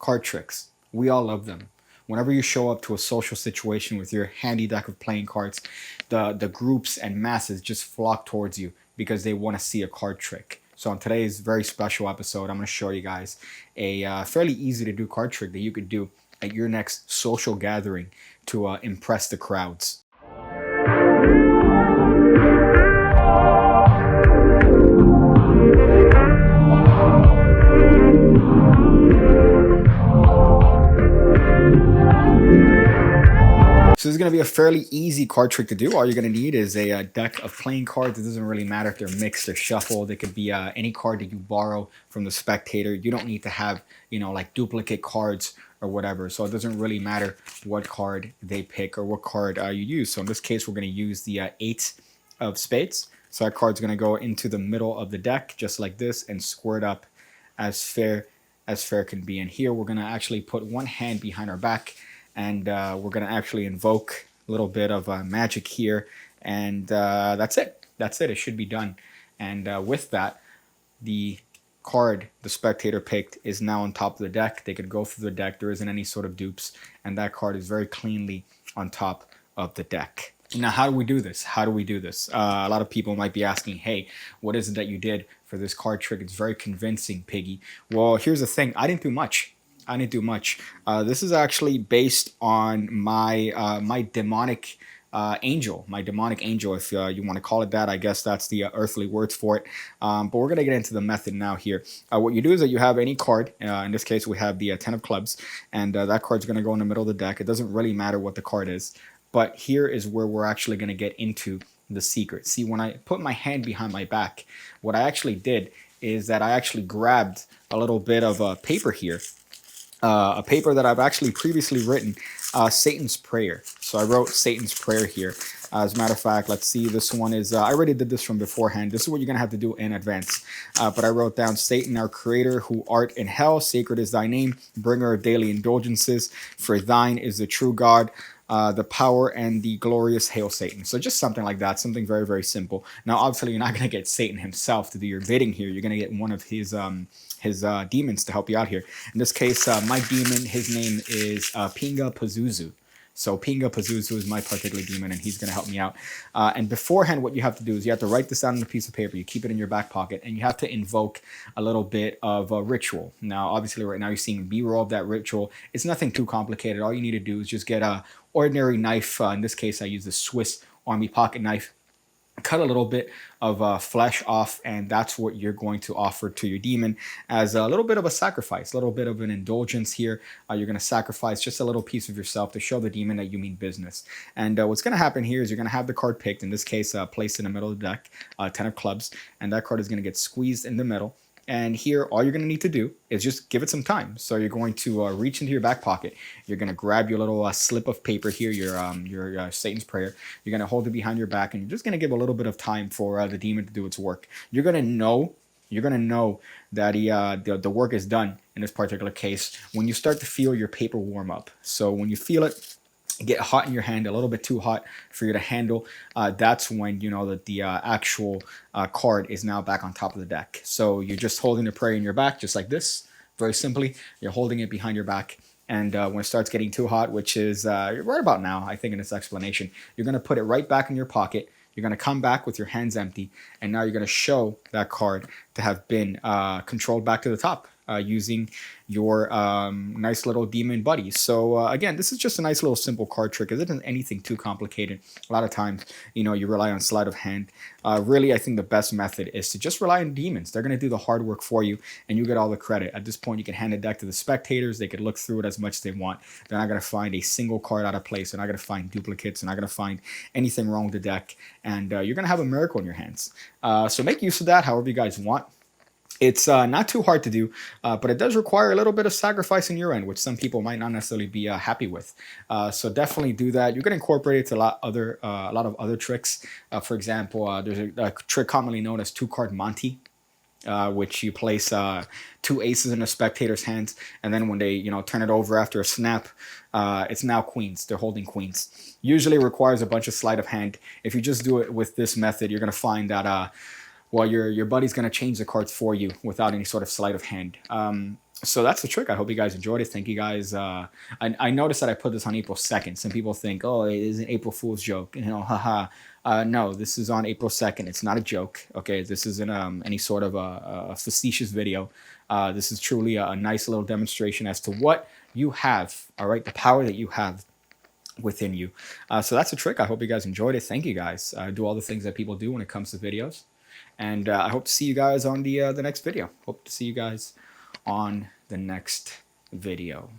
Card tricks. We all love them. Whenever you show up to a social situation with your handy deck of playing cards, the groups and masses just flock towards you because they want to see a card trick. So on today's very special episode, I'm going to show you guys a fairly easy to do card trick that you could do at your next social gathering to impress the crowds. So this is going to be a fairly easy card trick to do. All you're going to need is a deck of playing cards. It doesn't really matter if they're mixed or shuffled. It could be any card that you borrow from the spectator. You don't need to have, like duplicate cards or whatever. So it doesn't really matter what card they pick or what card you use. So in this case, we're going to use the 8 of spades. So that card's going to go into the middle of the deck just like this and squirt up as fair can be. And here we're going to actually put one hand behind our back. And we're going to actually invoke a little bit of magic here. And that's it. That's it. It should be done. And with that, the card the spectator picked is now on top of the deck. They could go through the deck. There isn't any sort of dupes. And that card is very cleanly on top of the deck. Now, how do we do this? How do we do this? A lot of people might be asking, hey, what is it that you did for this card trick? It's very convincing, Piggy. Well, here's the thing. I didn't do much. This is actually based on my my demonic angel, if you want to call it that. I guess that's the earthly words for it. But we're going to get into the method now here. What you do is that you have any card. In this case, we have the 10 of clubs. And that card's going to go in the middle of the deck. It doesn't really matter what the card is. But here is where we're actually going to get into the secret. See, when I put my hand behind my back, what I actually did is that I actually grabbed a little bit of paper here. A paper that I've actually previously written, Satan's Prayer. So I wrote Satan's Prayer here. As a matter of fact, let's see, this one is, I already did this from beforehand. This is what you're going to have to do in advance. But I wrote down, Satan, our creator, who art in hell, sacred is thy name, bringer of daily indulgences, for thine is the true God, the power and the glorious hail Satan. So just something like that, something very, very simple. Now, obviously, you're not going to get Satan himself to do your bidding here. You're going to get one of his demons to help you out here. In this case, my demon, his name is Pinga Pazuzu. So Pinga Pazuzu is my particular demon, and he's going to help me out. And beforehand, what you have to do is you have to write this down on a piece of paper. You keep it in your back pocket, and you have to invoke a little bit of a ritual. Now, obviously, right now you're seeing B-roll of that ritual. It's nothing too complicated. All you need to do is just get a ordinary knife. In this case, I use the Swiss Army pocket knife. Cut a little bit of flesh off, and that's what you're going to offer to your demon as a little bit of a sacrifice, a little bit of an indulgence here. You're going to sacrifice just a little piece of yourself to show the demon that you mean business. And what's going to happen here is you're going to have the card picked, in this case placed in the middle of the deck, 10 of clubs, and that card is going to get squeezed in the middle. And here, all you're going to need to do is just give it some time. So you're going to reach into your back pocket. You're going to grab your little slip of paper here, your Satan's Prayer. You're going to hold it behind your back, and you're just going to give a little bit of time for the demon to do its work. You're going to know that the work is done in this particular case when you start to feel your paper warm up. So when you feel it get hot in your hand, a little bit too hot for you to handle, that's when you know that the actual card is now back on top of the deck. So you're just holding the prayer in your back, just like this, very simply. You're holding it behind your back, and when it starts getting too hot, which is right about now, I think in its explanation, you're going to put it right back in your pocket. You're going to come back with your hands empty, and now you're going to show that card to have been controlled back to the top. Using your nice little demon buddies. So again, this is just a nice little simple card trick. It isn't anything too complicated. A lot of times, you rely on sleight of hand. Really, I think the best method is to just rely on demons. They're going to do the hard work for you, and you get all the credit. At this point, you can hand the deck to the spectators. They could look through it as much as they want. They're not going to find a single card out of place. They're not going to find duplicates. They're not going to find anything wrong with the deck. And you're going to have a miracle in your hands. So make use of that however you guys want. It's not too hard to do, but it does require a little bit of sacrifice on your end, which some people might not necessarily be happy with. So definitely do that. You can incorporate it to a lot of other tricks. For example, there's a trick commonly known as two-card Monty, which you place 2 aces in a spectator's hands, and then when they turn it over after a snap, it's now queens. They're holding queens. Usually requires a bunch of sleight of hand. If you just do it with this method, you're going to find that well, your buddy's going to change the cards for you without any sort of sleight of hand. So that's the trick. I hope you guys enjoyed it. Thank you guys. I noticed that I put this on April 2nd. Some people think, oh, it is an April Fool's joke. You know, haha. No, this is on April 2nd. It's not a joke. Okay, this isn't any sort of a facetious video. This is truly a nice little demonstration as to what you have. All right, the power that you have within you. So that's a trick. I hope you guys enjoyed it. Thank you guys. Do all the things that people do when it comes to videos. And I hope to see you guys on the next video. Hope to see you guys on the next video.